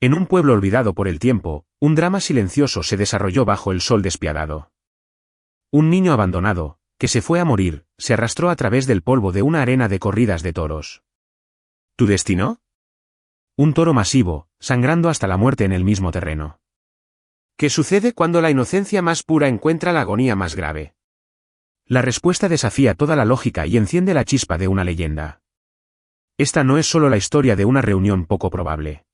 En un pueblo olvidado por el tiempo, un drama silencioso se desarrolló bajo el sol despiadado. Un niño abandonado, que se fue a morir, se arrastró a través del polvo de una arena de corridas de toros. ¿Tu destino? Un toro masivo, sangrando hasta la muerte en el mismo terreno. ¿Qué sucede cuando la inocencia más pura encuentra la agonía más grave? La respuesta desafía toda la lógica y enciende la chispa de una leyenda. Esta no es solo la historia de una reunión poco probable.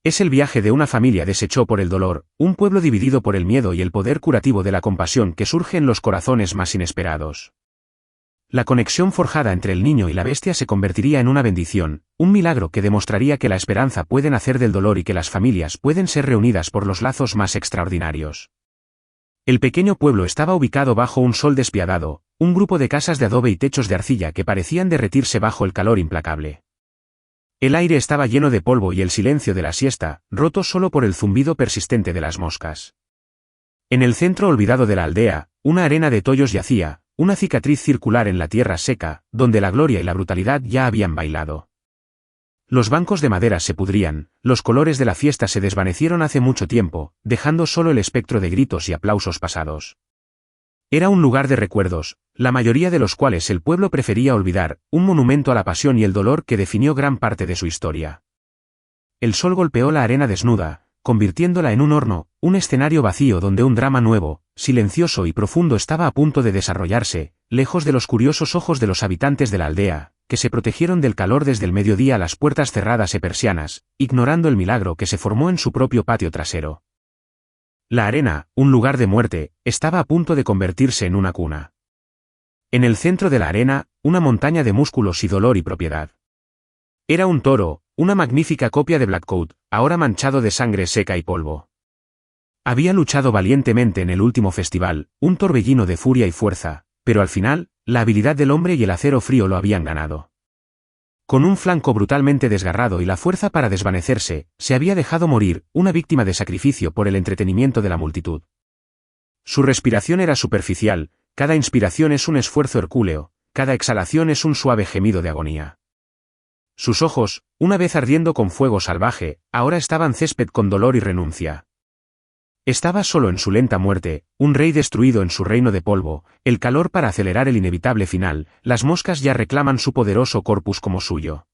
Es el viaje de una familia deshecho por el dolor, un pueblo dividido por el miedo y el poder curativo de la compasión que surge en los corazones más inesperados. La conexión forjada entre el niño y la bestia se convertiría en una bendición, un milagro que demostraría que la esperanza puede nacer del dolor y que las familias pueden ser reunidas por los lazos más extraordinarios. El pequeño pueblo estaba ubicado bajo un sol despiadado, un grupo de casas de adobe y techos de arcilla que parecían derretirse bajo el calor implacable. El aire estaba lleno de polvo y el silencio de la siesta, roto solo por el zumbido persistente de las moscas. En el centro olvidado de la aldea, una arena de tollos yacía, una cicatriz circular en la tierra seca, donde la gloria y la brutalidad ya habían bailado. Los bancos de madera se pudrían, los colores de la fiesta se desvanecieron hace mucho tiempo, dejando solo el espectro de gritos y aplausos pasados. Era un lugar de recuerdos, la mayoría de los cuales el pueblo prefería olvidar, un monumento a la pasión y el dolor que definió gran parte de su historia. El sol golpeó la arena desnuda, convirtiéndola en un horno, un escenario vacío donde un drama nuevo, silencioso y profundo estaba a punto de desarrollarse, lejos de los curiosos ojos de los habitantes de la aldea, que se protegieron del calor desde el mediodía a las puertas cerradas y persianas, ignorando el milagro que se formó en su propio patio trasero. La arena, un lugar de muerte, estaba a punto de convertirse en una cuna. En el centro de la arena, una montaña de músculos y dolor y propiedad. Era un toro, una magnífica copia de Blackcoat, ahora manchado de sangre seca y polvo. Había luchado valientemente en el último festival, un torbellino de furia y fuerza, pero al final, la habilidad del hombre y el acero frío lo habían ganado. Con un flanco brutalmente desgarrado y la fuerza para desvanecerse, se había dejado morir, una víctima de sacrificio por el entretenimiento de la multitud. Su respiración era superficial, cada inspiración es un esfuerzo hercúleo, cada exhalación es un suave gemido de agonía. Sus ojos, una vez ardiendo con fuego salvaje, ahora estaban césped con dolor y renuncia. Estaba solo en su lenta muerte, un rey destruido en su reino de polvo, el calor para acelerar el inevitable final, las moscas ya reclaman su poderoso corpus como suyo.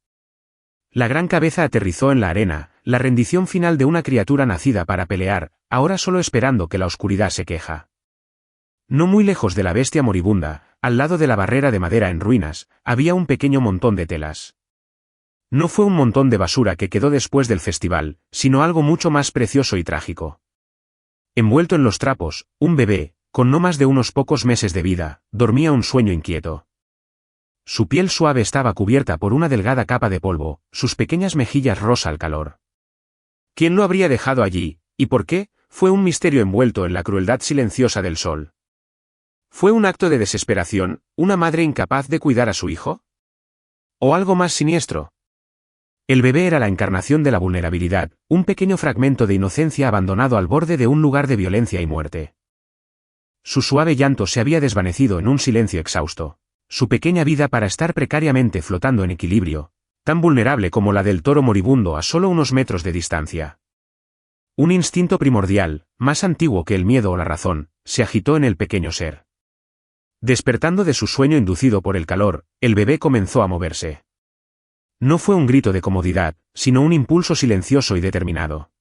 La gran cabeza aterrizó en la arena, la rendición final de una criatura nacida para pelear, ahora solo esperando que la oscuridad se queja. No muy lejos de la bestia moribunda, al lado de la barrera de madera en ruinas, había un pequeño montón de telas. No fue un montón de basura que quedó después del festival, sino algo mucho más precioso y trágico. Envuelto en los trapos, un bebé, con no más de unos pocos meses de vida, dormía un sueño inquieto. Su piel suave estaba cubierta por una delgada capa de polvo, sus pequeñas mejillas rosa al calor. ¿Quién lo habría dejado allí, y por qué? Fue un misterio envuelto en la crueldad silenciosa del sol. ¿Fue un acto de desesperación, una madre incapaz de cuidar a su hijo? ¿O algo más siniestro? El bebé era la encarnación de la vulnerabilidad, un pequeño fragmento de inocencia abandonado al borde de un lugar de violencia y muerte. Su suave llanto se había desvanecido en un silencio exhausto. Su pequeña vida para estar precariamente flotando en equilibrio, tan vulnerable como la del toro moribundo a solo unos metros de distancia. Un instinto primordial, más antiguo que el miedo o la razón, se agitó en el pequeño ser. Despertando de su sueño inducido por el calor, el bebé comenzó a moverse. No fue un grito de comodidad, sino un impulso silencioso y determinado.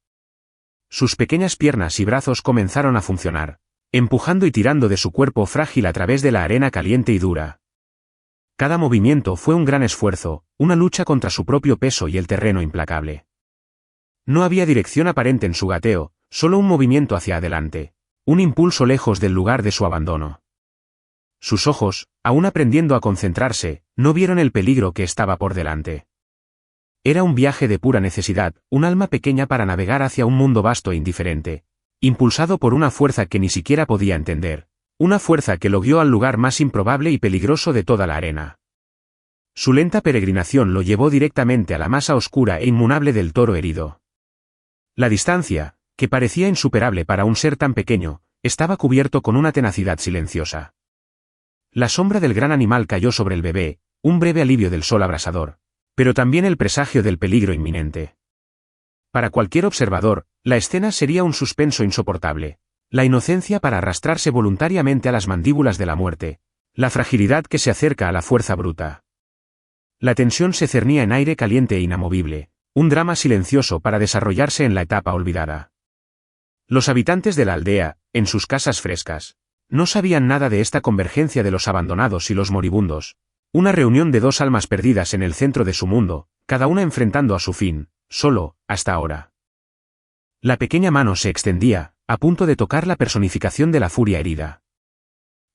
Sus pequeñas piernas y brazos comenzaron a funcionar, empujando y tirando de su cuerpo frágil a través de la arena caliente y dura. Cada movimiento fue un gran esfuerzo, una lucha contra su propio peso y el terreno implacable. No había dirección aparente en su gateo, solo un movimiento hacia adelante, un impulso lejos del lugar de su abandono. Sus ojos, aún aprendiendo a concentrarse, no vieron el peligro que estaba por delante. Era un viaje de pura necesidad, un alma pequeña para navegar hacia un mundo vasto e indiferente, impulsado por una fuerza que ni siquiera podía entender, una fuerza que lo guió al lugar más improbable y peligroso de toda la arena. Su lenta peregrinación lo llevó directamente a la masa oscura e inmunable del toro herido. La distancia, que parecía insuperable para un ser tan pequeño, estaba cubierto con una tenacidad silenciosa. La sombra del gran animal cayó sobre el bebé, un breve alivio del sol abrasador, pero también el presagio del peligro inminente. Para cualquier observador, la escena sería un suspenso insoportable. La inocencia para arrastrarse voluntariamente a las mandíbulas de la muerte. La fragilidad que se acerca a la fuerza bruta. La tensión se cernía en aire caliente e inamovible. Un drama silencioso para desarrollarse en la etapa olvidada. Los habitantes de la aldea, en sus casas frescas, no sabían nada de esta convergencia de los abandonados y los moribundos. Una reunión de dos almas perdidas en el centro de su mundo, cada una enfrentando a su fin, solo, hasta ahora. La pequeña mano se extendía, a punto de tocar la personificación de la furia herida.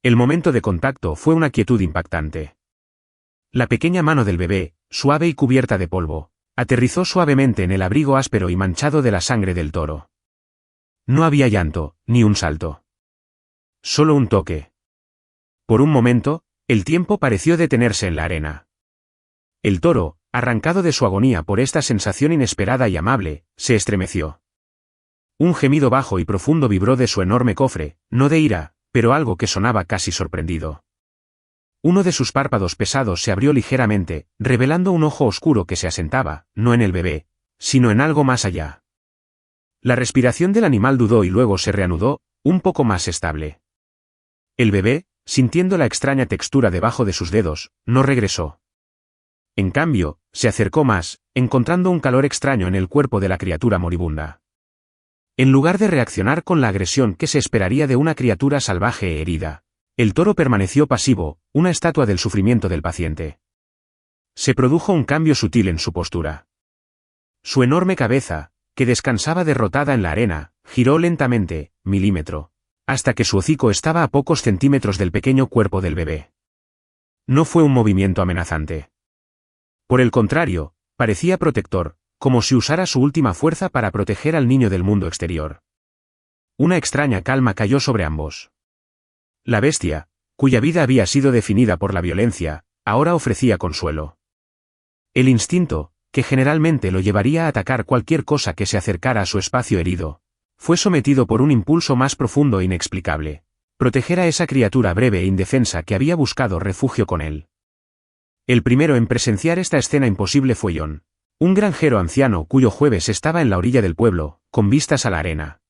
El momento de contacto fue una quietud impactante. La pequeña mano del bebé, suave y cubierta de polvo, aterrizó suavemente en el abrigo áspero y manchado de la sangre del toro. No había llanto, ni un salto. Solo un toque. Por un momento, el tiempo pareció detenerse en la arena. El toro, arrancado de su agonía por esta sensación inesperada y amable, se estremeció. Un gemido bajo y profundo vibró de su enorme cofre, no de ira, pero algo que sonaba casi sorprendido. Uno de sus párpados pesados se abrió ligeramente, revelando un ojo oscuro que se asentaba, no en el bebé, sino en algo más allá. La respiración del animal dudó y luego se reanudó, un poco más estable. El bebé, sintiendo la extraña textura debajo de sus dedos, no regresó. En cambio, se acercó más, encontrando un calor extraño en el cuerpo de la criatura moribunda. En lugar de reaccionar con la agresión que se esperaría de una criatura salvaje e herida, el toro permaneció pasivo, una estatua del sufrimiento del paciente. Se produjo un cambio sutil en su postura. Su enorme cabeza, que descansaba derrotada en la arena, giró lentamente, milímetro, hasta que su hocico estaba a pocos centímetros del pequeño cuerpo del bebé. No fue un movimiento amenazante. Por el contrario, parecía protector, como si usara su última fuerza para proteger al niño del mundo exterior. Una extraña calma cayó sobre ambos. La bestia, cuya vida había sido definida por la violencia, ahora ofrecía consuelo. El instinto, que generalmente lo llevaría a atacar cualquier cosa que se acercara a su espacio herido, fue sometido por un impulso más profundo e inexplicable: proteger a esa criatura breve e indefensa que había buscado refugio con él. El primero en presenciar esta escena imposible fue John, un granjero anciano cuyo jueves estaba en la orilla del pueblo, con vistas a la arena.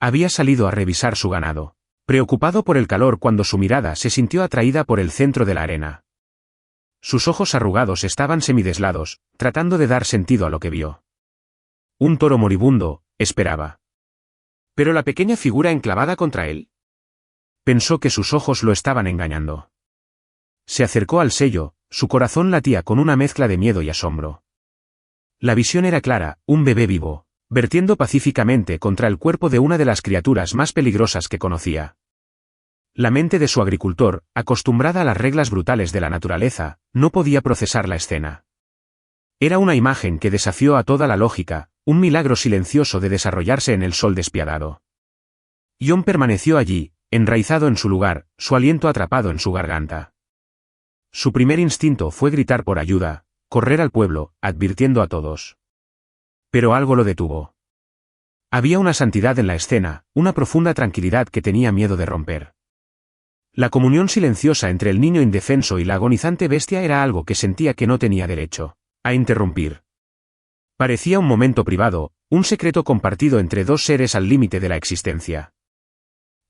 Había salido a revisar su ganado, preocupado por el calor cuando su mirada se sintió atraída por el centro de la arena. Sus ojos arrugados estaban semideslados, tratando de dar sentido a lo que vio. Un toro moribundo, esperaba. Pero la pequeña figura enclavada contra él. Pensó que sus ojos lo estaban engañando. Se acercó al sello, su corazón latía con una mezcla de miedo y asombro. La visión era clara, un bebé vivo, vertiendo pacíficamente contra el cuerpo de una de las criaturas más peligrosas que conocía. La mente de su agricultor, acostumbrada a las reglas brutales de la naturaleza, no podía procesar la escena. Era una imagen que desafió a toda la lógica, un milagro silencioso de desarrollarse en el sol despiadado. John permaneció allí, enraizado en su lugar, su aliento atrapado en su garganta. Su primer instinto fue gritar por ayuda, correr al pueblo, advirtiendo a todos. Pero algo lo detuvo. Había una santidad en la escena, una profunda tranquilidad que tenía miedo de romper. La comunión silenciosa entre el niño indefenso y la agonizante bestia era algo que sentía que no tenía derecho a interrumpir. Parecía un momento privado, un secreto compartido entre dos seres al límite de la existencia.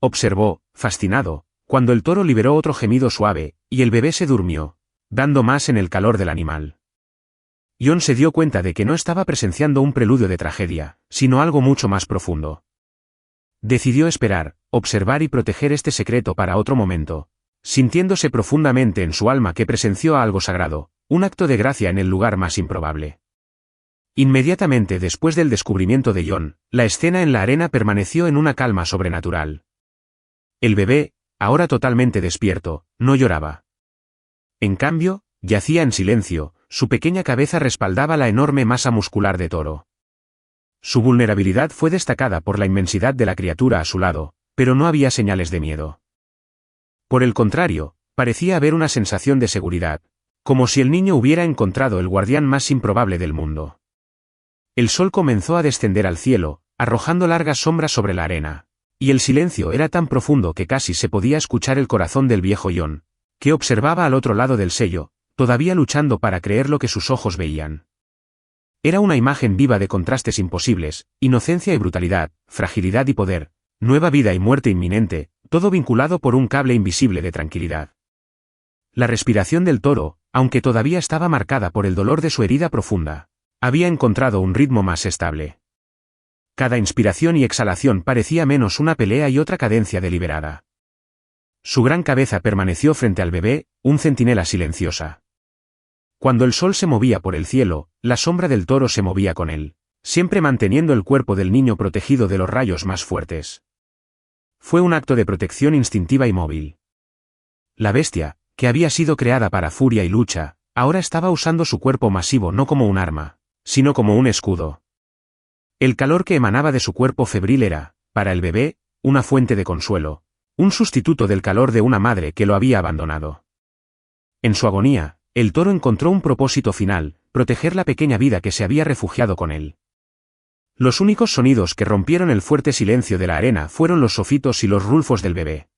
Observó, fascinado, cuando el toro liberó otro gemido suave, y el bebé se durmió, dando más en el calor del animal. John se dio cuenta de que no estaba presenciando un preludio de tragedia, sino algo mucho más profundo. Decidió esperar, observar y proteger este secreto para otro momento, sintiéndose profundamente en su alma que presenció algo sagrado, un acto de gracia en el lugar más improbable. Inmediatamente después del descubrimiento de John, la escena en la arena permaneció en una calma sobrenatural. El bebé, ahora totalmente despierto, no lloraba. En cambio, yacía en silencio, su pequeña cabeza respaldaba la enorme masa muscular de toro. Su vulnerabilidad fue destacada por la inmensidad de la criatura a su lado, pero no había señales de miedo. Por el contrario, parecía haber una sensación de seguridad, como si el niño hubiera encontrado el guardián más improbable del mundo. El sol comenzó a descender al cielo, arrojando largas sombras sobre la arena, y el silencio era tan profundo que casi se podía escuchar el corazón del viejo John, que observaba al otro lado del sello, todavía luchando para creer lo que sus ojos veían. Era una imagen viva de contrastes imposibles, inocencia y brutalidad, fragilidad y poder, nueva vida y muerte inminente, todo vinculado por un cable invisible de tranquilidad. La respiración del toro, aunque todavía estaba marcada por el dolor de su herida profunda, había encontrado un ritmo más estable. Cada inspiración y exhalación parecía menos una pelea y otra cadencia deliberada. Su gran cabeza permaneció frente al bebé, un centinela silenciosa. Cuando el sol se movía por el cielo, la sombra del toro se movía con él, siempre manteniendo el cuerpo del niño protegido de los rayos más fuertes. Fue un acto de protección instintiva y móvil. La bestia, que había sido creada para furia y lucha, ahora estaba usando su cuerpo masivo no como un arma, sino como un escudo. El calor que emanaba de su cuerpo febril era, para el bebé, una fuente de consuelo, un sustituto del calor de una madre que lo había abandonado. En su agonía, el toro encontró un propósito final, proteger la pequeña vida que se había refugiado con él. Los únicos sonidos que rompieron el fuerte silencio de la arena fueron los sofitos y los rulfos del bebé.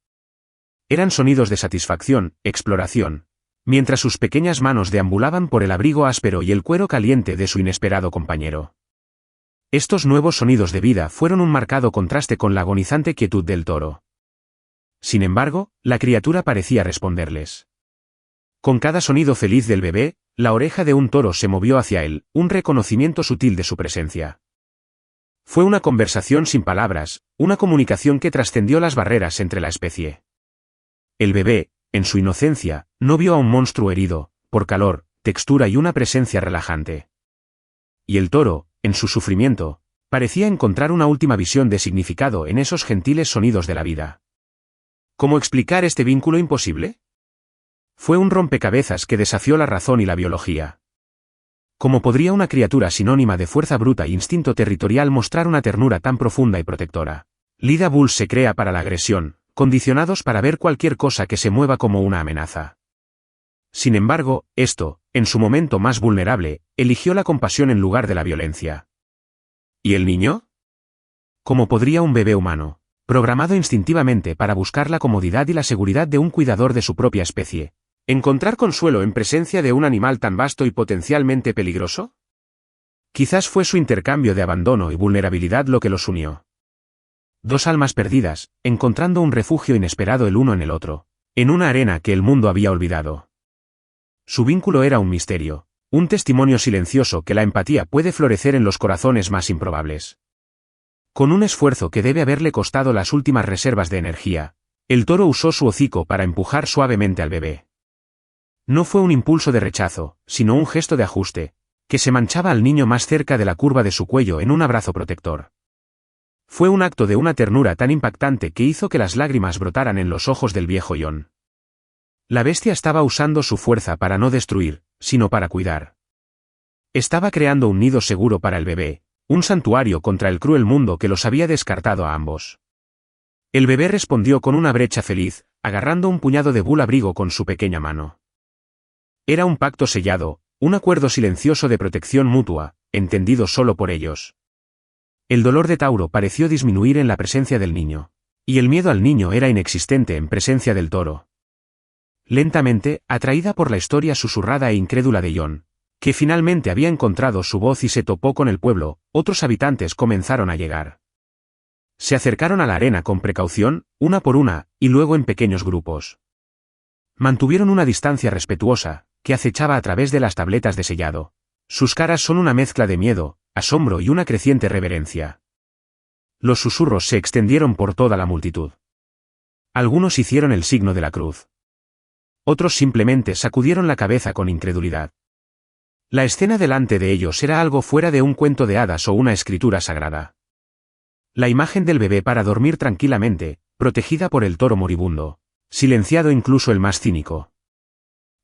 Eran sonidos de satisfacción, exploración, mientras sus pequeñas manos deambulaban por el abrigo áspero y el cuero caliente de su inesperado compañero. Estos nuevos sonidos de vida fueron un marcado contraste con la agonizante quietud del toro. Sin embargo, la criatura parecía responderles. Con cada sonido feliz del bebé, la oreja de un toro se movió hacia él, un reconocimiento sutil de su presencia. Fue una conversación sin palabras, una comunicación que trascendió las barreras entre la especie. El bebé, en su inocencia, no vio a un monstruo herido, por calor, textura y una presencia relajante. Y el toro, en su sufrimiento, parecía encontrar una última visión de significado en esos gentiles sonidos de la vida. ¿Cómo explicar este vínculo imposible? Fue un rompecabezas que desafió la razón y la biología. ¿Cómo podría una criatura sinónima de fuerza bruta e instinto territorial mostrar una ternura tan profunda y protectora? Lida Bulls se crea para la agresión, condicionados para ver cualquier cosa que se mueva como una amenaza. Sin embargo, esto, en su momento más vulnerable, eligió la compasión en lugar de la violencia. ¿Y el niño? ¿Cómo podría un bebé humano, programado instintivamente para buscar la comodidad y la seguridad de un cuidador de su propia especie, encontrar consuelo en presencia de un animal tan vasto y potencialmente peligroso? Quizás fue su intercambio de abandono y vulnerabilidad lo que los unió. Dos almas perdidas, encontrando un refugio inesperado el uno en el otro, en una arena que el mundo había olvidado. Su vínculo era un misterio, un testimonio silencioso que la empatía puede florecer en los corazones más improbables. Con un esfuerzo que debe haberle costado las últimas reservas de energía, el toro usó su hocico para empujar suavemente al bebé. No fue un impulso de rechazo, sino un gesto de ajuste, que se manchaba al niño más cerca de la curva de su cuello en un abrazo protector. Fue un acto de una ternura tan impactante que hizo que las lágrimas brotaran en los ojos del viejo John. La bestia estaba usando su fuerza para no destruir, sino para cuidar. Estaba creando un nido seguro para el bebé, un santuario contra el cruel mundo que los había descartado a ambos. El bebé respondió con una brecha feliz, agarrando un puñado de bul abrigo con su pequeña mano. Era un pacto sellado, un acuerdo silencioso de protección mutua, entendido solo por ellos. El dolor de Tauro pareció disminuir en la presencia del niño, y el miedo al niño era inexistente en presencia del toro. Lentamente, atraída por la historia susurrada e incrédula de John, que finalmente había encontrado su voz y se topó con el pueblo, otros habitantes comenzaron a llegar. Se acercaron a la arena con precaución, una por una, y luego en pequeños grupos. Mantuvieron una distancia respetuosa, que acechaba a través de las tabletas de sellado. Sus caras son una mezcla de miedo, asombro y una creciente reverencia. Los susurros se extendieron por toda la multitud. Algunos hicieron el signo de la cruz. Otros simplemente sacudieron la cabeza con incredulidad. La escena delante de ellos era algo fuera de un cuento de hadas o una escritura sagrada. La imagen del bebé para dormir tranquilamente, protegida por el toro moribundo, silenciado incluso el más cínico.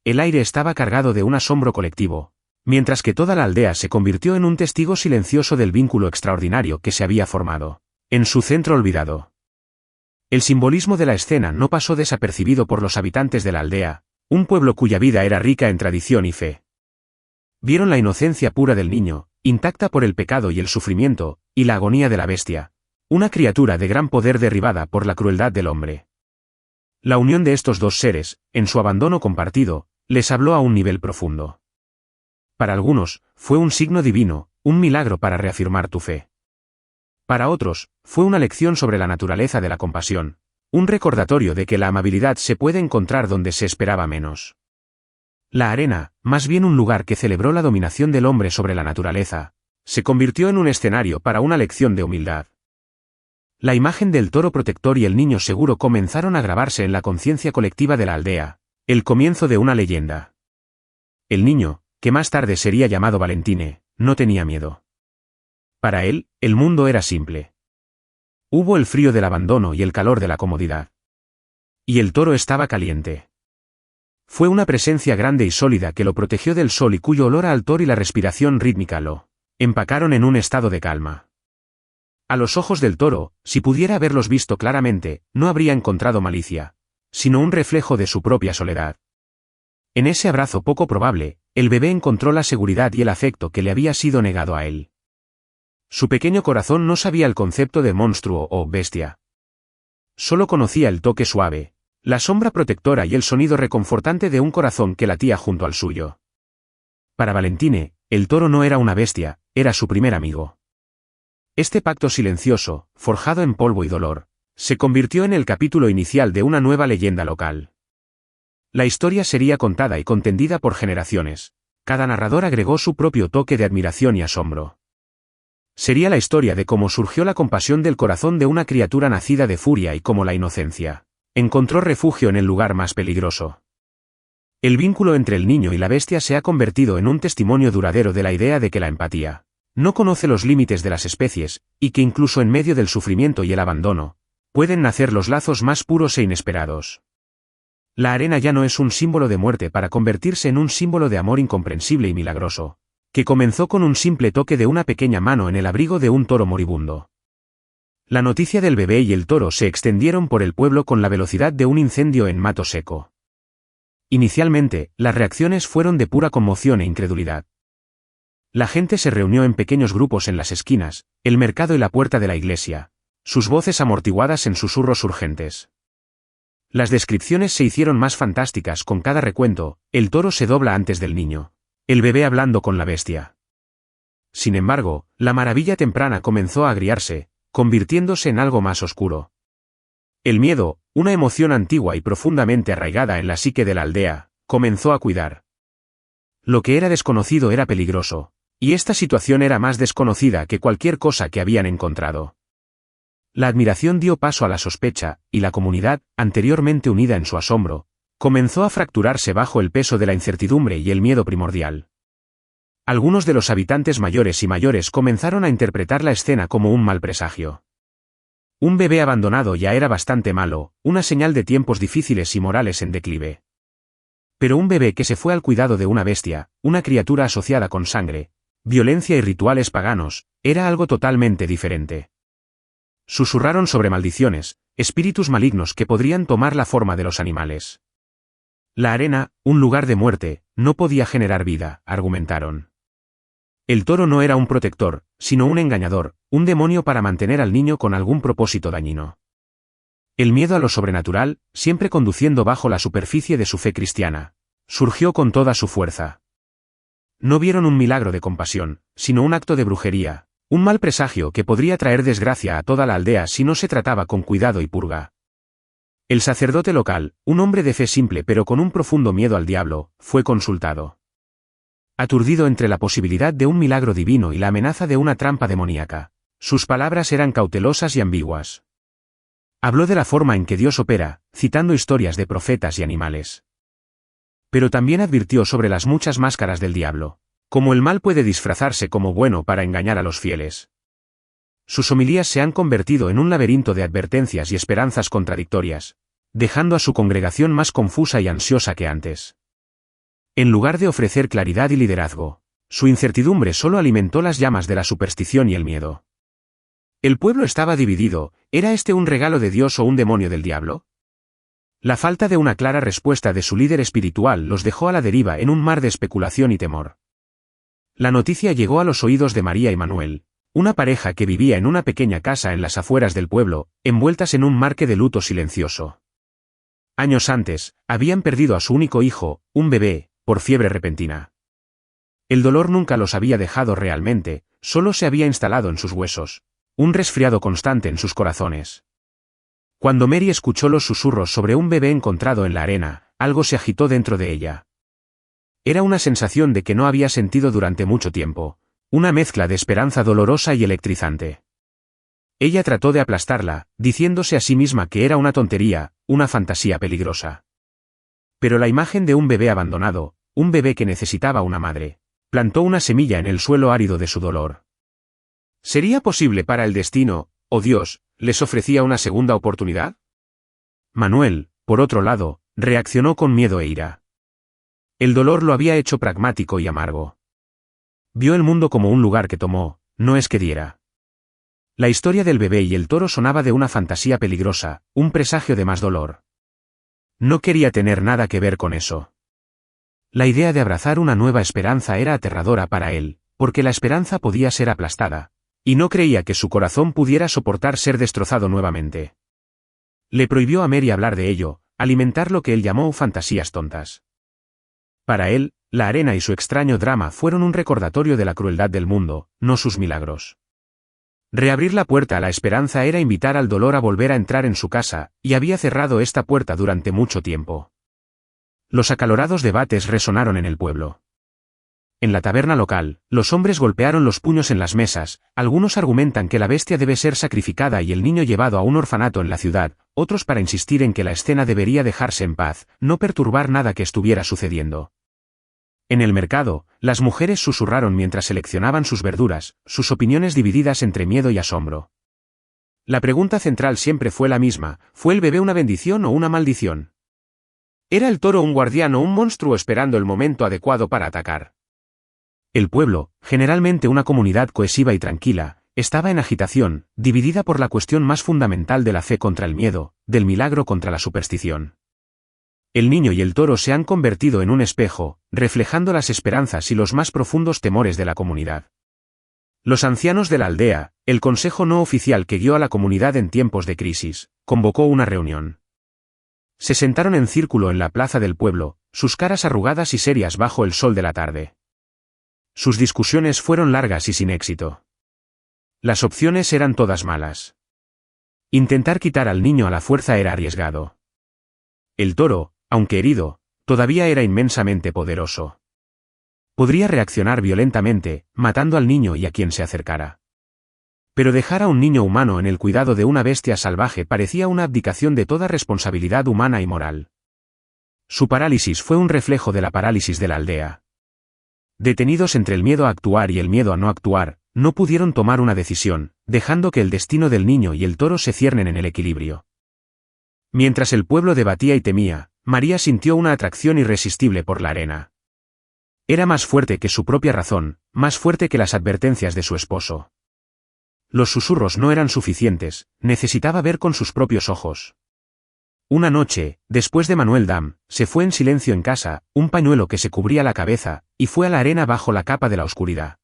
El aire estaba cargado de un asombro colectivo, mientras que toda la aldea se convirtió en un testigo silencioso del vínculo extraordinario que se había formado, en su centro olvidado. El simbolismo de la escena no pasó desapercibido por los habitantes de la aldea, un pueblo cuya vida era rica en tradición y fe. Vieron la inocencia pura del niño, intacta por el pecado y el sufrimiento, y la agonía de la bestia, una criatura de gran poder derribada por la crueldad del hombre. La unión de estos dos seres, en su abandono compartido, les habló a un nivel profundo. Para algunos, fue un signo divino, un milagro para reafirmar tu fe. Para otros, fue una lección sobre la naturaleza de la compasión, un recordatorio de que la amabilidad se puede encontrar donde se esperaba menos. La arena, más bien un lugar que celebró la dominación del hombre sobre la naturaleza, se convirtió en un escenario para una lección de humildad. La imagen del toro protector y el niño seguro comenzaron a grabarse en la conciencia colectiva de la aldea, el comienzo de una leyenda. El niño, que más tarde sería llamado Valentine, no tenía miedo. Para él, el mundo era simple. Hubo el frío del abandono y el calor de la comodidad. Y el toro estaba caliente. Fue una presencia grande y sólida que lo protegió del sol y cuyo olor a altor y la respiración rítmica lo empacaron en un estado de calma. A los ojos del toro, si pudiera haberlos visto claramente, no habría encontrado malicia, sino un reflejo de su propia soledad. En ese abrazo poco probable, el bebé encontró la seguridad y el afecto que le había sido negado a él. Su pequeño corazón no sabía el concepto de monstruo o bestia. Solo conocía el toque suave, la sombra protectora y el sonido reconfortante de un corazón que latía junto al suyo. Para Valentine, el toro no era una bestia, era su primer amigo. Este pacto silencioso, forjado en polvo y dolor, se convirtió en el capítulo inicial de una nueva leyenda local. La historia sería contada y contendida por generaciones. Cada narrador agregó su propio toque de admiración y asombro. Sería la historia de cómo surgió la compasión del corazón de una criatura nacida de furia y cómo la inocencia encontró refugio en el lugar más peligroso. El vínculo entre el niño y la bestia se ha convertido en un testimonio duradero de la idea de que la empatía no conoce los límites de las especies, y que incluso en medio del sufrimiento y el abandono, pueden nacer los lazos más puros e inesperados. La arena ya no es un símbolo de muerte para convertirse en un símbolo de amor incomprensible y milagroso, que comenzó con un simple toque de una pequeña mano en el abrigo de un toro moribundo. La noticia del bebé y el toro se extendieron por el pueblo con la velocidad de un incendio en mato seco. Inicialmente, las reacciones fueron de pura conmoción e incredulidad. La gente se reunió en pequeños grupos en las esquinas, el mercado y la puerta de la iglesia, sus voces amortiguadas en susurros urgentes. Las descripciones se hicieron más fantásticas con cada recuento: el toro se dobla antes del niño, el bebé hablando con la bestia. Sin embargo, la maravilla temprana comenzó a agriarse, convirtiéndose en algo más oscuro. El miedo, una emoción antigua y profundamente arraigada en la psique de la aldea, comenzó a cuidar. Lo que era desconocido era peligroso, y esta situación era más desconocida que cualquier cosa que habían encontrado. La admiración dio paso a la sospecha, y la comunidad, anteriormente unida en su asombro, comenzó a fracturarse bajo el peso de la incertidumbre y el miedo primordial. Algunos de los habitantes mayores y mayores comenzaron a interpretar la escena como un mal presagio. Un bebé abandonado ya era bastante malo, una señal de tiempos difíciles y morales en declive. Pero un bebé que se fue al cuidado de una bestia, una criatura asociada con sangre, violencia y rituales paganos, era algo totalmente diferente. Susurraron sobre maldiciones, espíritus malignos que podrían tomar la forma de los animales. La arena, un lugar de muerte, no podía generar vida, argumentaron. El toro no era un protector, sino un engañador, un demonio para mantener al niño con algún propósito dañino. El miedo a lo sobrenatural, siempre conduciendo bajo la superficie de su fe cristiana, surgió con toda su fuerza. No vieron un milagro de compasión, sino un acto de brujería, un mal presagio que podría traer desgracia a toda la aldea si no se trataba con cuidado y purga. El sacerdote local, un hombre de fe simple pero con un profundo miedo al diablo, fue consultado. Aturdido entre la posibilidad de un milagro divino y la amenaza de una trampa demoníaca, sus palabras eran cautelosas y ambiguas. Habló de la forma en que Dios opera, citando historias de profetas y animales. Pero también advirtió sobre las muchas máscaras del diablo, cómo el mal puede disfrazarse como bueno para engañar a los fieles. Sus homilías se han convertido en un laberinto de advertencias y esperanzas contradictorias, dejando a su congregación más confusa y ansiosa que antes. En lugar de ofrecer claridad y liderazgo, su incertidumbre solo alimentó las llamas de la superstición y el miedo. El pueblo estaba dividido: ¿era este un regalo de Dios o un demonio del diablo? La falta de una clara respuesta de su líder espiritual los dejó a la deriva en un mar de especulación y temor. La noticia llegó a los oídos de María y Manuel, una pareja que vivía en una pequeña casa en las afueras del pueblo, envueltas en un marque de luto silencioso. Años antes, habían perdido a su único hijo, un bebé, por fiebre repentina. El dolor nunca los había dejado realmente, solo se había instalado en sus huesos. Un resfriado constante en sus corazones. Cuando Mary escuchó los susurros sobre un bebé encontrado en la arena, algo se agitó dentro de ella. Era una sensación de que no había sentido durante mucho tiempo, una mezcla de esperanza dolorosa y electrizante. Ella trató de aplastarla, diciéndose a sí misma que era una tontería, una fantasía peligrosa. Pero la imagen de un bebé abandonado, un bebé que necesitaba una madre, plantó una semilla en el suelo árido de su dolor. ¿Sería posible para el destino, o Dios, les ofrecía una segunda oportunidad? Manuel, por otro lado, reaccionó con miedo e ira. El dolor lo había hecho pragmático y amargo. Vio el mundo como un lugar que tomó, no es que diera. La historia del bebé y el toro sonaba de una fantasía peligrosa, un presagio de más dolor. No quería tener nada que ver con eso. La idea de abrazar una nueva esperanza era aterradora para él, porque la esperanza podía ser aplastada, y no creía que su corazón pudiera soportar ser destrozado nuevamente. Le prohibió a Mary hablar de ello, alimentar lo que él llamó fantasías tontas. Para él, la arena y su extraño drama fueron un recordatorio de la crueldad del mundo, no sus milagros. Reabrir la puerta a la esperanza era invitar al dolor a volver a entrar en su casa, y había cerrado esta puerta durante mucho tiempo. Los acalorados debates resonaron en el pueblo. En la taberna local, los hombres golpearon los puños en las mesas, algunos argumentan que la bestia debe ser sacrificada y el niño llevado a un orfanato en la ciudad, otros para insistir en que la escena debería dejarse en paz, no perturbar nada que estuviera sucediendo. En el mercado, las mujeres susurraron mientras seleccionaban sus verduras, sus opiniones divididas entre miedo y asombro. La pregunta central siempre fue la misma: ¿fue el bebé una bendición o una maldición? ¿Era el toro un guardián o un monstruo esperando el momento adecuado para atacar? El pueblo, generalmente una comunidad cohesiva y tranquila, estaba en agitación, dividida por la cuestión más fundamental de la fe contra el miedo, del milagro contra la superstición. El niño y el toro se han convertido en un espejo, reflejando las esperanzas y los más profundos temores de la comunidad. Los ancianos de la aldea, el consejo no oficial que guió a la comunidad en tiempos de crisis, convocó una reunión. Se sentaron en círculo en la plaza del pueblo, sus caras arrugadas y serias bajo el sol de la tarde. Sus discusiones fueron largas y sin éxito. Las opciones eran todas malas. Intentar quitar al niño a la fuerza era arriesgado. El toro, aunque herido, todavía era inmensamente poderoso. Podría reaccionar violentamente, matando al niño y a quien se acercara. Pero dejar a un niño humano en el cuidado de una bestia salvaje parecía una abdicación de toda responsabilidad humana y moral. Su parálisis fue un reflejo de la parálisis de la aldea. Detenidos entre el miedo a actuar y el miedo a no actuar, no pudieron tomar una decisión, dejando que el destino del niño y el toro se ciernen en el equilibrio. Mientras el pueblo debatía y temía, María sintió una atracción irresistible por la arena. Era más fuerte que su propia razón, más fuerte que las advertencias de su esposo. Los susurros no eran suficientes, necesitaba ver con sus propios ojos. Una noche, después de Manuel Dam, se fue en silencio en casa, un pañuelo que se cubría la cabeza, y fue a la arena bajo la capa de la oscuridad.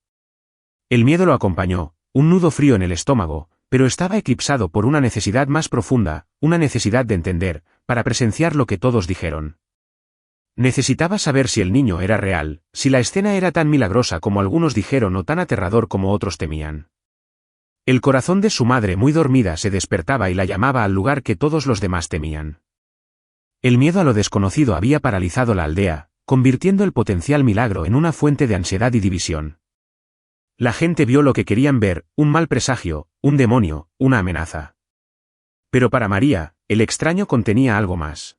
El miedo lo acompañó, un nudo frío en el estómago, pero estaba eclipsado por una necesidad más profunda, una necesidad de entender, para presenciar lo que todos dijeron. Necesitaba saber si el niño era real, si la escena era tan milagrosa como algunos dijeron o tan aterrador como otros temían. El corazón de su madre muy dormida se despertaba y la llamaba al lugar que todos los demás temían. El miedo a lo desconocido había paralizado la aldea, convirtiendo el potencial milagro en una fuente de ansiedad y división. La gente vio lo que querían ver, un mal presagio, un demonio, una amenaza. Pero para María, el extraño contenía algo más.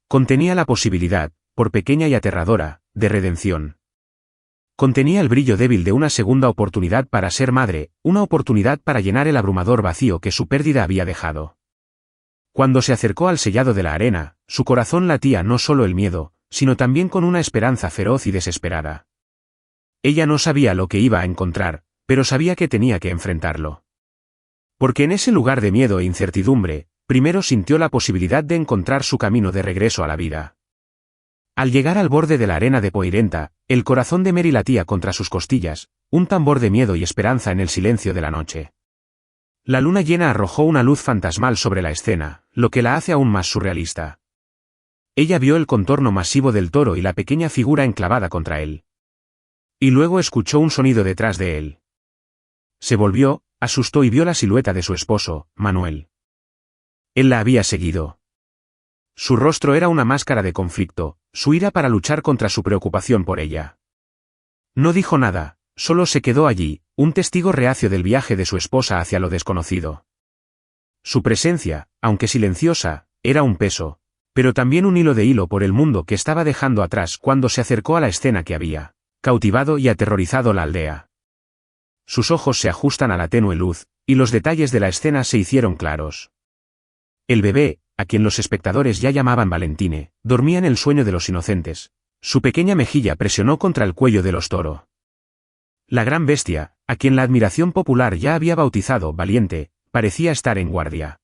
Contenía la posibilidad, por pequeña y aterradora, de redención. Contenía el brillo débil de una segunda oportunidad para ser madre, una oportunidad para llenar el abrumador vacío que su pérdida había dejado. Cuando se acercó al sellado de la arena, su corazón latía no solo el miedo, sino también con una esperanza feroz y desesperada. Ella no sabía lo que iba a encontrar, pero sabía que tenía que enfrentarlo. Porque en ese lugar de miedo e incertidumbre, primero sintió la posibilidad de encontrar su camino de regreso a la vida. Al llegar al borde de la arena de Poirenta, el corazón de Mary latía contra sus costillas, un tambor de miedo y esperanza en el silencio de la noche. La luna llena arrojó una luz fantasmal sobre la escena, lo que la hace aún más surrealista. Ella vio el contorno masivo del toro y la pequeña figura enclavada contra él. Y luego escuchó un sonido detrás de él. Se volvió, asustó y vio la silueta de su esposo, Manuel. Él la había seguido. Su rostro era una máscara de conflicto, su ira para luchar contra su preocupación por ella. No dijo nada, solo se quedó allí, un testigo reacio del viaje de su esposa hacia lo desconocido. Su presencia, aunque silenciosa, era un peso, pero también un hilo de hilo por el mundo que estaba dejando atrás cuando se acercó a la escena que había cautivado y aterrorizado la aldea. Sus ojos se ajustan a la tenue luz, y los detalles de la escena se hicieron claros. El bebé, a quien los espectadores ya llamaban Valentine, dormía en el sueño de los inocentes. Su pequeña mejilla presionó contra el cuello de los Toro. La gran bestia, a quien la admiración popular ya había bautizado Valiente, parecía estar en guardia.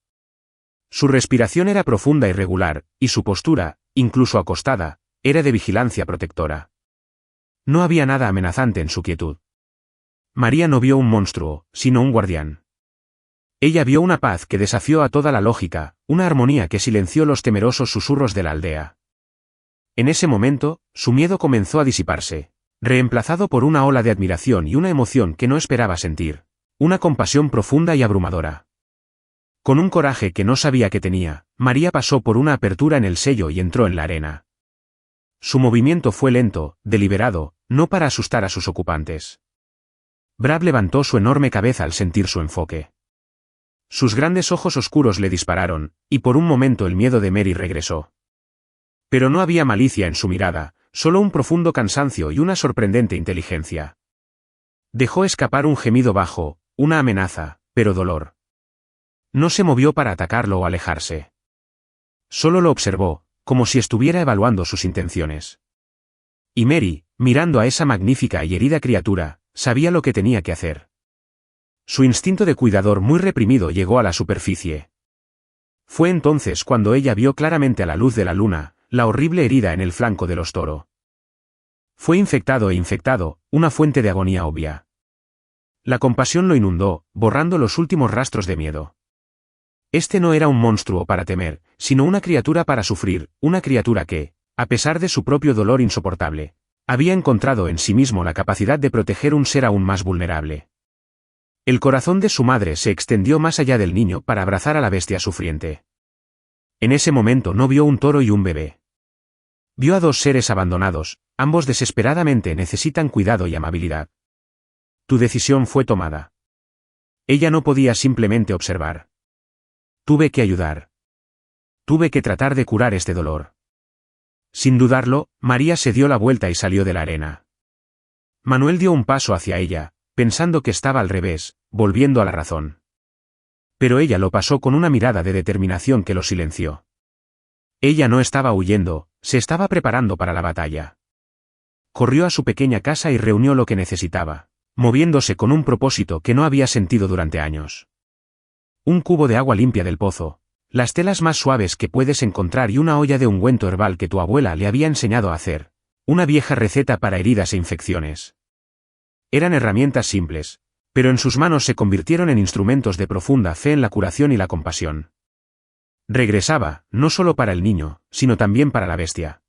Su respiración era profunda y regular, y su postura, incluso acostada, era de vigilancia protectora. No había nada amenazante en su quietud. María no vio un monstruo, sino un guardián. Ella vio una paz que desafió a toda la lógica, una armonía que silenció los temerosos susurros de la aldea. En ese momento, su miedo comenzó a disiparse, reemplazado por una ola de admiración y una emoción que no esperaba sentir, una compasión profunda y abrumadora. Con un coraje que no sabía que tenía, María pasó por una apertura en el sello y entró en la arena. Su movimiento fue lento, deliberado, no para asustar a sus ocupantes. Brad levantó su enorme cabeza al sentir su enfoque. Sus grandes ojos oscuros le dispararon, y por un momento el miedo de Mary regresó. Pero no había malicia en su mirada, solo un profundo cansancio y una sorprendente inteligencia. Dejó escapar un gemido bajo, una amenaza, pero dolor. No se movió para atacarlo o alejarse. Solo lo observó, como si estuviera evaluando sus intenciones. Y Mary, mirando a esa magnífica y herida criatura, sabía lo que tenía que hacer. Su instinto de cuidador muy reprimido llegó a la superficie. Fue entonces cuando ella vio claramente a la luz de la luna, la horrible herida en el flanco de los Toro. Fue infectado, una fuente de agonía obvia. La compasión lo inundó, borrando los últimos rastros de miedo. Este no era un monstruo para temer, sino una criatura para sufrir, una criatura que, a pesar de su propio dolor insoportable, había encontrado en sí mismo la capacidad de proteger un ser aún más vulnerable. El corazón de su madre se extendió más allá del niño para abrazar a la bestia sufriente. En ese momento no vio un toro y un bebé. Vio a dos seres abandonados, ambos desesperadamente necesitan cuidado y amabilidad. Tu decisión fue tomada. Ella no podía simplemente observar. Tuve que ayudar. Tuve que tratar de curar este dolor. Sin dudarlo, María se dio la vuelta y salió de la arena. Manuel dio un paso hacia ella, pensando que estaba al revés, volviendo a la razón. Pero ella lo pasó con una mirada de determinación que lo silenció. Ella no estaba huyendo, se estaba preparando para la batalla. Corrió a su pequeña casa y reunió lo que necesitaba, moviéndose con un propósito que no había sentido durante años. Un cubo de agua limpia del pozo, las telas más suaves que puedes encontrar y una olla de ungüento herbal que tu abuela le había enseñado a hacer, una vieja receta para heridas e infecciones. Eran herramientas simples, pero en sus manos se convirtieron en instrumentos de profunda fe en la curación y la compasión. Regresaba, no solo para el niño, sino también para la bestia.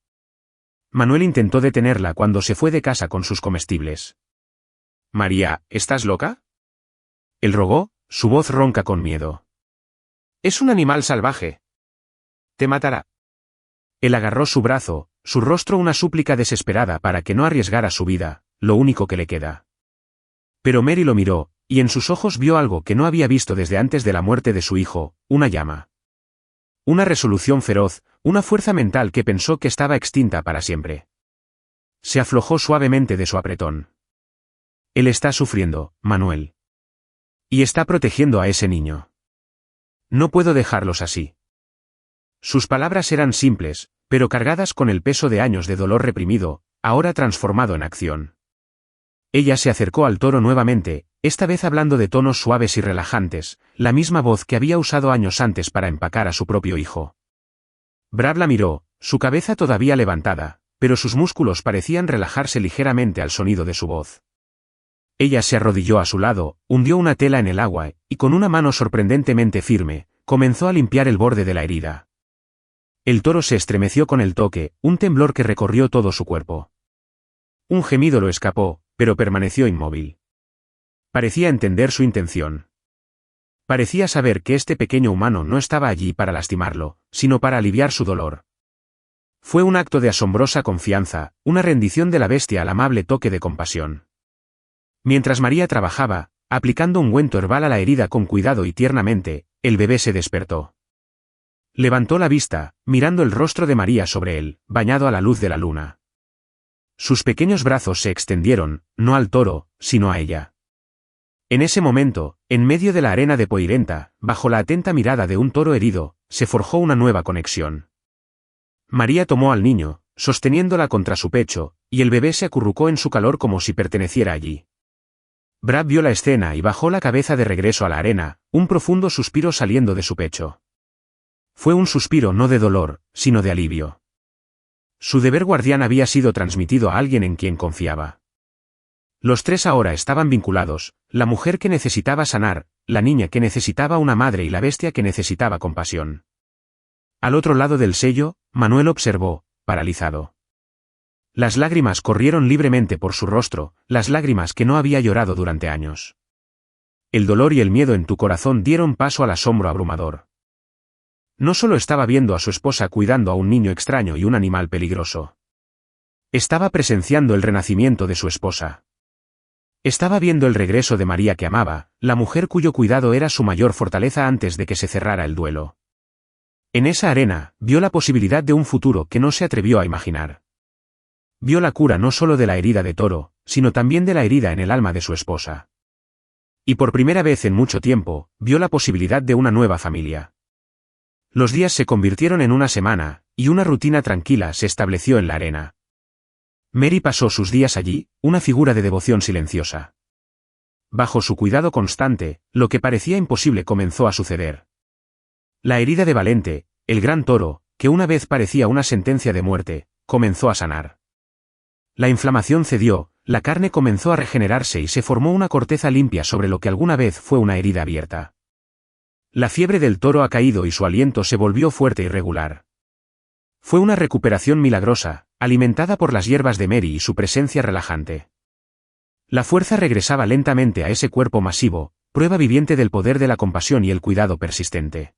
Manuel intentó detenerla cuando se fue de casa con sus comestibles. María, ¿estás loca? Él rogó, su voz ronca con miedo. Es un animal salvaje. Te matará. Él agarró su brazo, su rostro una súplica desesperada para que no arriesgara su vida, lo único que le queda. Pero Mary lo miró, y en sus ojos vio algo que no había visto desde antes de la muerte de su hijo, una llama. Una resolución feroz, una fuerza mental que pensó que estaba extinta para siempre. Se aflojó suavemente de su apretón. Él está sufriendo, Manuel. Y está protegiendo a ese niño. No puedo dejarlos así. Sus palabras eran simples, pero cargadas con el peso de años de dolor reprimido, ahora transformado en acción. Ella se acercó al toro nuevamente, esta vez hablando de tonos suaves y relajantes, la misma voz que había usado años antes para empacar a su propio hijo. Brad la miró, su cabeza todavía levantada, pero sus músculos parecían relajarse ligeramente al sonido de su voz. Ella se arrodilló a su lado, hundió una tela en el agua, y con una mano sorprendentemente firme, comenzó a limpiar el borde de la herida. El toro se estremeció con el toque, un temblor que recorrió todo su cuerpo. Un gemido lo escapó, pero permaneció inmóvil. Parecía entender su intención. Parecía saber que este pequeño humano no estaba allí para lastimarlo, sino para aliviar su dolor. Fue un acto de asombrosa confianza, una rendición de la bestia al amable toque de compasión. Mientras María trabajaba, aplicando ungüento herbal a la herida con cuidado y tiernamente, el bebé se despertó. Levantó la vista, mirando el rostro de María sobre él, bañado a la luz de la luna. Sus pequeños brazos se extendieron, no al toro, sino a ella. En ese momento, en medio de la arena de Poirenta, bajo la atenta mirada de un toro herido, se forjó una nueva conexión. María tomó al niño, sosteniéndola contra su pecho, y el bebé se acurrucó en su calor como si perteneciera allí. Brad vio la escena y bajó la cabeza de regreso a la arena, un profundo suspiro saliendo de su pecho. Fue un suspiro no de dolor, sino de alivio. Su deber guardián había sido transmitido a alguien en quien confiaba. Los tres ahora estaban vinculados, la mujer que necesitaba sanar, la niña que necesitaba una madre y la bestia que necesitaba compasión. Al otro lado del sello, Manuel observó, paralizado. Las lágrimas corrieron libremente por su rostro, las lágrimas que no había llorado durante años. El dolor y el miedo en tu corazón dieron paso al asombro abrumador. No solo estaba viendo a su esposa cuidando a un niño extraño y un animal peligroso. Estaba presenciando el renacimiento de su esposa. Estaba viendo el regreso de María que amaba, la mujer cuyo cuidado era su mayor fortaleza antes de que se cerrara el duelo. En esa arena, vio la posibilidad de un futuro que no se atrevió a imaginar. Vio la cura no solo de la herida de toro, sino también de la herida en el alma de su esposa. Y por primera vez en mucho tiempo, vio la posibilidad de una nueva familia. Los días se convirtieron en una semana, y una rutina tranquila se estableció en la arena. Mary pasó sus días allí, una figura de devoción silenciosa. Bajo su cuidado constante, lo que parecía imposible comenzó a suceder. La herida de Valente, el gran toro, que una vez parecía una sentencia de muerte, comenzó a sanar. La inflamación cedió, la carne comenzó a regenerarse y se formó una corteza limpia sobre lo que alguna vez fue una herida abierta. La fiebre del toro ha caído y su aliento se volvió fuerte y regular. Fue una recuperación milagrosa, alimentada por las hierbas de Mary y su presencia relajante. La fuerza regresaba lentamente a ese cuerpo masivo, prueba viviente del poder de la compasión y el cuidado persistente.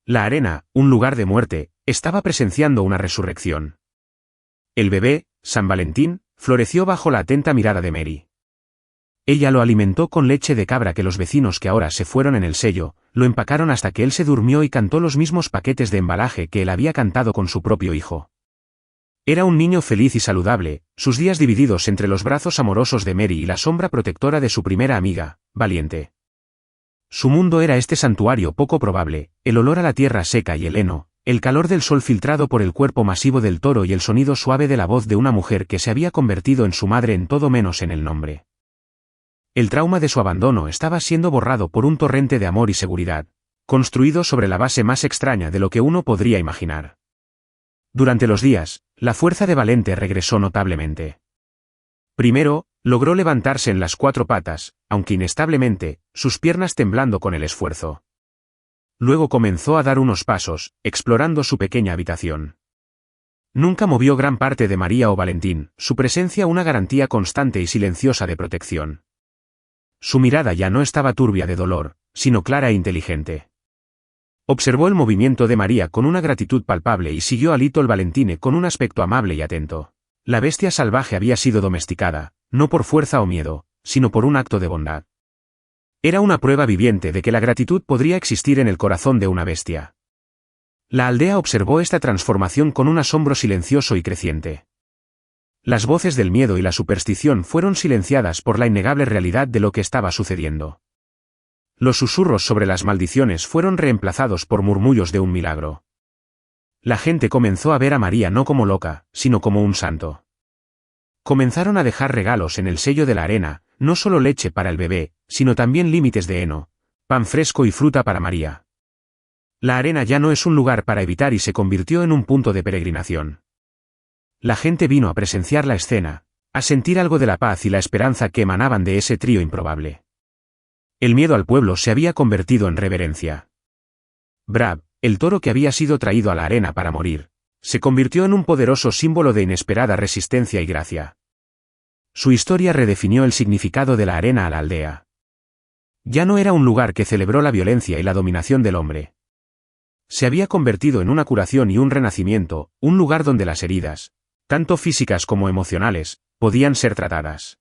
La arena, un lugar de muerte, estaba presenciando una resurrección. El bebé, San Valentín, floreció bajo la atenta mirada de Mary. Ella lo alimentó con leche de cabra que los vecinos que ahora se fueron en el sello, lo empacaron hasta que él se durmió y cantó los mismos paquetes de embalaje que él había cantado con su propio hijo. Era un niño feliz y saludable, sus días divididos entre los brazos amorosos de Mary y la sombra protectora de su primera amiga, Valiente. Su mundo era este santuario poco probable, el olor a la tierra seca y el heno, el calor del sol filtrado por el cuerpo masivo del toro y el sonido suave de la voz de una mujer que se había convertido en su madre en todo menos en el nombre. El trauma de su abandono estaba siendo borrado por un torrente de amor y seguridad, construido sobre la base más extraña de lo que uno podría imaginar. Durante los días, la fuerza de Valente regresó notablemente. Primero, logró levantarse en las 4 patas, aunque inestablemente, sus piernas temblando con el esfuerzo. Luego comenzó a dar unos pasos, explorando su pequeña habitación. Nunca movió gran parte de María o Valentín, su presencia una garantía constante y silenciosa de protección. Su mirada ya no estaba turbia de dolor, sino clara e inteligente. Observó el movimiento de María con una gratitud palpable y siguió a Little Valentine con un aspecto amable y atento. La bestia salvaje había sido domesticada, no por fuerza o miedo, sino por un acto de bondad. Era una prueba viviente de que la gratitud podría existir en el corazón de una bestia. La aldea observó esta transformación con un asombro silencioso y creciente. Las voces del miedo y la superstición fueron silenciadas por la innegable realidad de lo que estaba sucediendo. Los susurros sobre las maldiciones fueron reemplazados por murmullos de un milagro. La gente comenzó a ver a María no como loca, sino como un santo. Comenzaron a dejar regalos en el sello de la arena, no solo leche para el bebé, sino también límites de heno, pan fresco y fruta para María. La arena ya no es un lugar para evitar y se convirtió en un punto de peregrinación. La gente vino a presenciar la escena, a sentir algo de la paz y la esperanza que emanaban de ese trío improbable. El miedo al pueblo se había convertido en reverencia. Brab, el toro que había sido traído a la arena para morir, se convirtió en un poderoso símbolo de inesperada resistencia y gracia. Su historia redefinió el significado de la arena a la aldea. Ya no era un lugar que celebró la violencia y la dominación del hombre. Se había convertido en una curación y un renacimiento, un lugar donde las heridas, tanto físicas como emocionales, podían ser tratadas.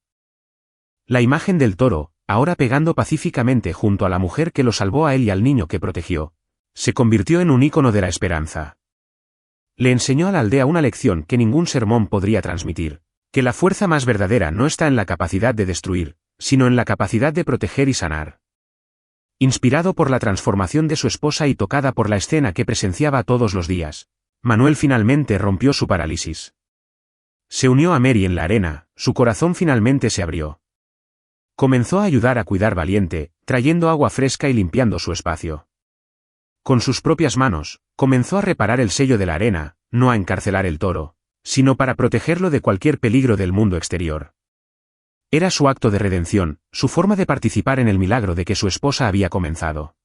La imagen del toro, ahora pegando pacíficamente junto a la mujer que lo salvó a él y al niño que protegió, se convirtió en un ícono de la esperanza. Le enseñó a la aldea una lección que ningún sermón podría transmitir, que la fuerza más verdadera no está en la capacidad de destruir, sino en la capacidad de proteger y sanar. Inspirado por la transformación de su esposa y tocada por la escena que presenciaba todos los días, Manuel finalmente rompió su parálisis. Se unió a Mary en la arena, su corazón finalmente se abrió. Comenzó a ayudar a cuidar Valiente, trayendo agua fresca y limpiando su espacio. Con sus propias manos, comenzó a reparar el sello de la arena, no a encarcelar el toro, sino para protegerlo de cualquier peligro del mundo exterior. Era su acto de redención, su forma de participar en el milagro de que su esposa había comenzado.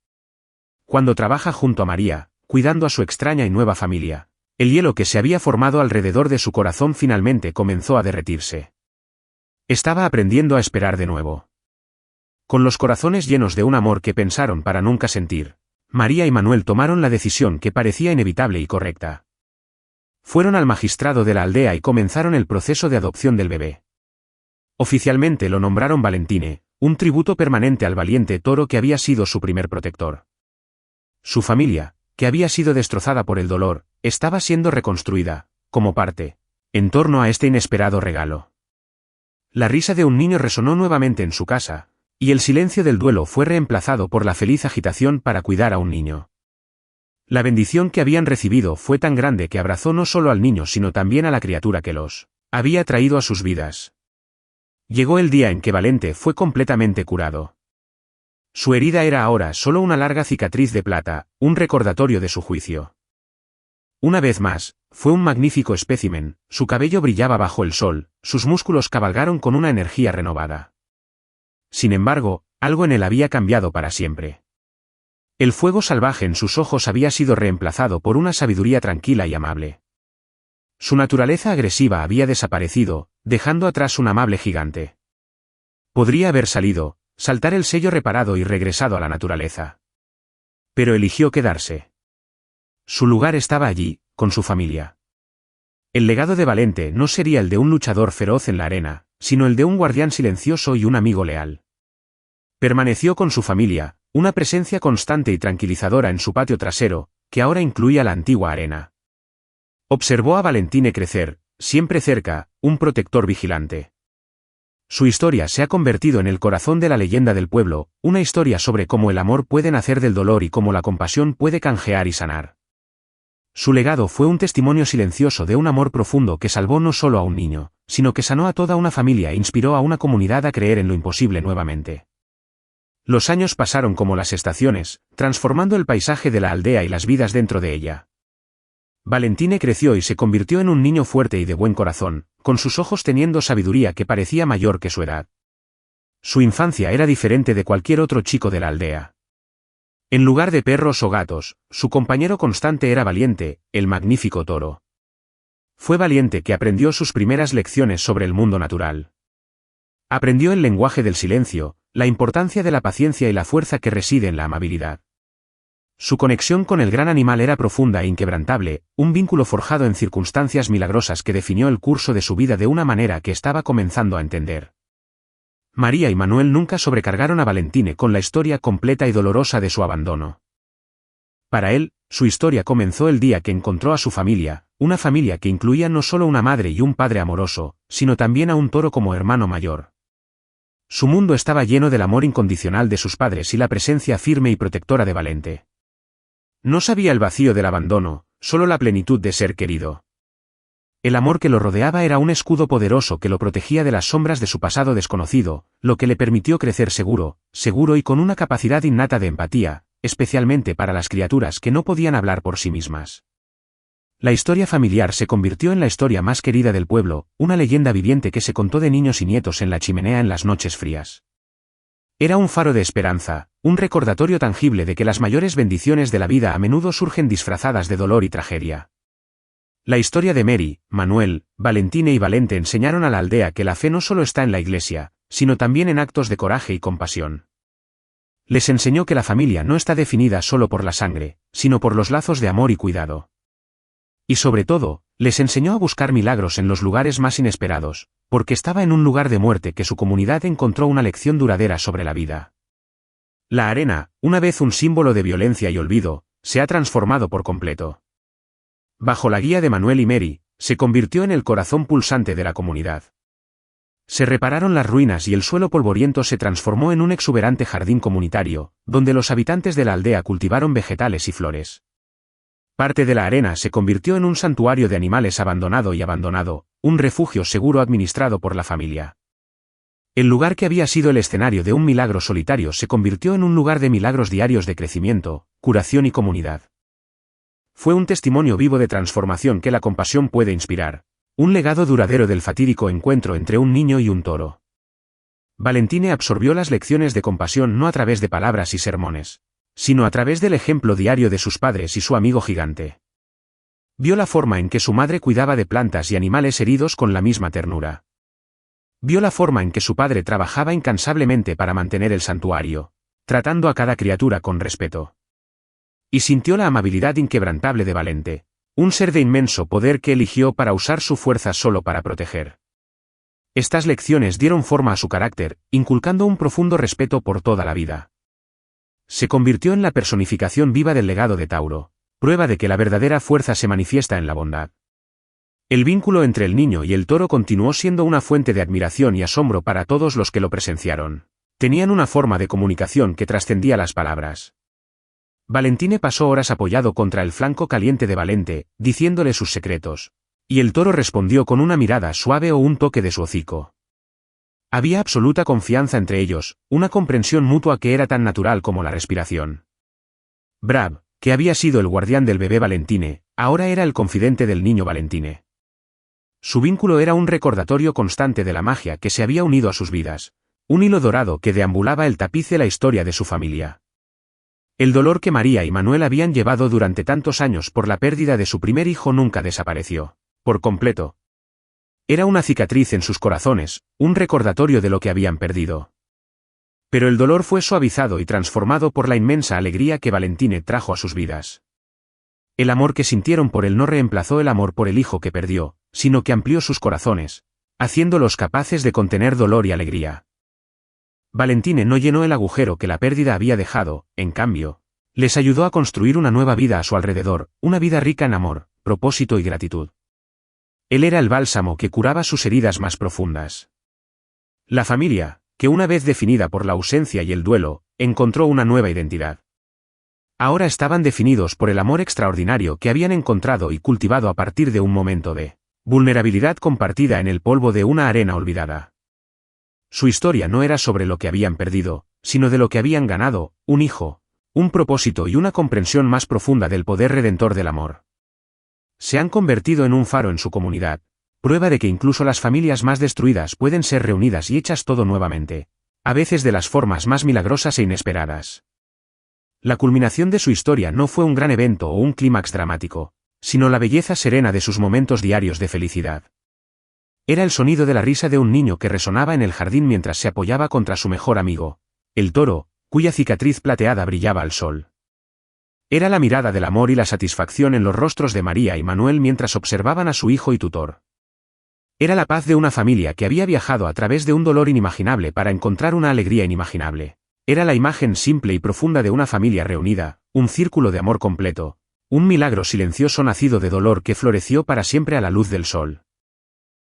Cuando trabaja junto a María, cuidando a su extraña y nueva familia, el hielo que se había formado alrededor de su corazón finalmente comenzó a derretirse. Estaba aprendiendo a esperar de nuevo. Con los corazones llenos de un amor que pensaron para nunca sentir, María y Manuel tomaron la decisión que parecía inevitable y correcta. Fueron al magistrado de la aldea y comenzaron el proceso de adopción del bebé. Oficialmente lo nombraron Valentine, un tributo permanente al valiente toro que había sido su primer protector. Su familia, que había sido destrozada por el dolor, estaba siendo reconstruida, como parte, en torno a este inesperado regalo. La risa de un niño resonó nuevamente en su casa, y el silencio del duelo fue reemplazado por la feliz agitación para cuidar a un niño. La bendición que habían recibido fue tan grande que abrazó no solo al niño sino también a la criatura que los había traído a sus vidas. Llegó el día en que Valente fue completamente curado. Su herida era ahora solo una larga cicatriz de plata, un recordatorio de su juicio. Una vez más, fue un magnífico espécimen, su cabello brillaba bajo el sol, sus músculos cabalgaron con una energía renovada. Sin embargo, algo en él había cambiado para siempre. El fuego salvaje en sus ojos había sido reemplazado por una sabiduría tranquila y amable. Su naturaleza agresiva había desaparecido, dejando atrás un amable gigante. Podría haber salido, saltar el sello reparado y regresado a la naturaleza. Pero eligió quedarse. Su lugar estaba allí, con su familia. El legado de Valente no sería el de un luchador feroz en la arena, sino el de un guardián silencioso y un amigo leal. Permaneció con su familia, una presencia constante y tranquilizadora en su patio trasero, que ahora incluía la antigua arena. Observó a Valentine crecer, siempre cerca, un protector vigilante. Su historia se ha convertido en el corazón de la leyenda del pueblo, una historia sobre cómo el amor puede nacer del dolor y cómo la compasión puede canjear y sanar. Su legado fue un testimonio silencioso de un amor profundo que salvó no solo a un niño, sino que sanó a toda una familia e inspiró a una comunidad a creer en lo imposible nuevamente. Los años pasaron como las estaciones, transformando el paisaje de la aldea y las vidas dentro de ella. Valentine creció y se convirtió en un niño fuerte y de buen corazón, con sus ojos teniendo sabiduría que parecía mayor que su edad. Su infancia era diferente de cualquier otro chico de la aldea. En lugar de perros o gatos, su compañero constante era Valiente, el magnífico toro. Fue Valiente que aprendió sus primeras lecciones sobre el mundo natural. Aprendió el lenguaje del silencio, la importancia de la paciencia y la fuerza que reside en la amabilidad. Su conexión con el gran animal era profunda e inquebrantable, un vínculo forjado en circunstancias milagrosas que definió el curso de su vida de una manera que estaba comenzando a entender. María y Manuel nunca sobrecargaron a Valentine con la historia completa y dolorosa de su abandono. Para él, su historia comenzó el día que encontró a su familia, una familia que incluía no solo una madre y un padre amoroso, sino también a un toro como hermano mayor. Su mundo estaba lleno del amor incondicional de sus padres y la presencia firme y protectora de Valente. No sabía el vacío del abandono, solo la plenitud de ser querido. El amor que lo rodeaba era un escudo poderoso que lo protegía de las sombras de su pasado desconocido, lo que le permitió crecer seguro y con una capacidad innata de empatía, especialmente para las criaturas que no podían hablar por sí mismas. La historia familiar se convirtió en la historia más querida del pueblo, una leyenda viviente que se contó de niños y nietos en la chimenea en las noches frías. Era un faro de esperanza, un recordatorio tangible de que las mayores bendiciones de la vida a menudo surgen disfrazadas de dolor y tragedia. La historia de Mary, Manuel, Valentine y Valente enseñaron a la aldea que la fe no solo está en la iglesia, sino también en actos de coraje y compasión. Les enseñó que la familia no está definida solo por la sangre, sino por los lazos de amor y cuidado. Y sobre todo, les enseñó a buscar milagros en los lugares más inesperados, porque estaba en un lugar de muerte que su comunidad encontró una lección duradera sobre la vida. La arena, una vez un símbolo de violencia y olvido, se ha transformado por completo. Bajo la guía de Manuel y Mary, se convirtió en el corazón pulsante de la comunidad. Se repararon las ruinas y el suelo polvoriento se transformó en un exuberante jardín comunitario, donde los habitantes de la aldea cultivaron vegetales y flores. Parte de la arena se convirtió en un santuario de animales abandonado, un refugio seguro administrado por la familia. El lugar que había sido el escenario de un milagro solitario se convirtió en un lugar de milagros diarios de crecimiento, curación y comunidad. Fue un testimonio vivo de transformación que la compasión puede inspirar, un legado duradero del fatídico encuentro entre un niño y un toro. Valentine absorbió las lecciones de compasión no a través de palabras y sermones, sino a través del ejemplo diario de sus padres y su amigo gigante. Vio la forma en que su madre cuidaba de plantas y animales heridos con la misma ternura. Vio la forma en que su padre trabajaba incansablemente para mantener el santuario, tratando a cada criatura con respeto. Y sintió la amabilidad inquebrantable de Valente, un ser de inmenso poder que eligió para usar su fuerza solo para proteger. Estas lecciones dieron forma a su carácter, inculcando un profundo respeto por toda la vida. Se convirtió en la personificación viva del legado de Tauro, prueba de que la verdadera fuerza se manifiesta en la bondad. El vínculo entre el niño y el toro continuó siendo una fuente de admiración y asombro para todos los que lo presenciaron. Tenían una forma de comunicación que trascendía las palabras. Valentine pasó horas apoyado contra el flanco caliente de Valente, diciéndole sus secretos. Y el toro respondió con una mirada suave o un toque de su hocico. Había absoluta confianza entre ellos, una comprensión mutua que era tan natural como la respiración. Brav, que había sido el guardián del bebé Valentine, ahora era el confidente del niño Valentine. Su vínculo era un recordatorio constante de la magia que se había unido a sus vidas, un hilo dorado que deambulaba el tapiz de la historia de su familia. El dolor que María y Manuel habían llevado durante tantos años por la pérdida de su primer hijo nunca desapareció, por completo. Era una cicatriz en sus corazones, un recordatorio de lo que habían perdido. Pero el dolor fue suavizado y transformado por la inmensa alegría que Valentine trajo a sus vidas. El amor que sintieron por él no reemplazó el amor por el hijo que perdió, sino que amplió sus corazones, haciéndolos capaces de contener dolor y alegría. Valentine no llenó el agujero que la pérdida había dejado, en cambio, les ayudó a construir una nueva vida a su alrededor, una vida rica en amor, propósito y gratitud. Él era el bálsamo que curaba sus heridas más profundas. La familia, que una vez definida por la ausencia y el duelo, encontró una nueva identidad. Ahora estaban definidos por el amor extraordinario que habían encontrado y cultivado a partir de un momento de vulnerabilidad compartida en el polvo de una arena olvidada. Su historia no era sobre lo que habían perdido, sino de lo que habían ganado, un hijo, un propósito y una comprensión más profunda del poder redentor del amor. Se han convertido en un faro en su comunidad, prueba de que incluso las familias más destruidas pueden ser reunidas y hechas todo nuevamente, a veces de las formas más milagrosas e inesperadas. La culminación de su historia no fue un gran evento o un clímax dramático, sino la belleza serena de sus momentos diarios de felicidad. Era el sonido de la risa de un niño que resonaba en el jardín mientras se apoyaba contra su mejor amigo, el toro, cuya cicatriz plateada brillaba al sol. Era la mirada del amor y la satisfacción en los rostros de María y Manuel mientras observaban a su hijo y tutor. Era la paz de una familia que había viajado a través de un dolor inimaginable para encontrar una alegría inimaginable. Era la imagen simple y profunda de una familia reunida, un círculo de amor completo, un milagro silencioso nacido de dolor que floreció para siempre a la luz del sol.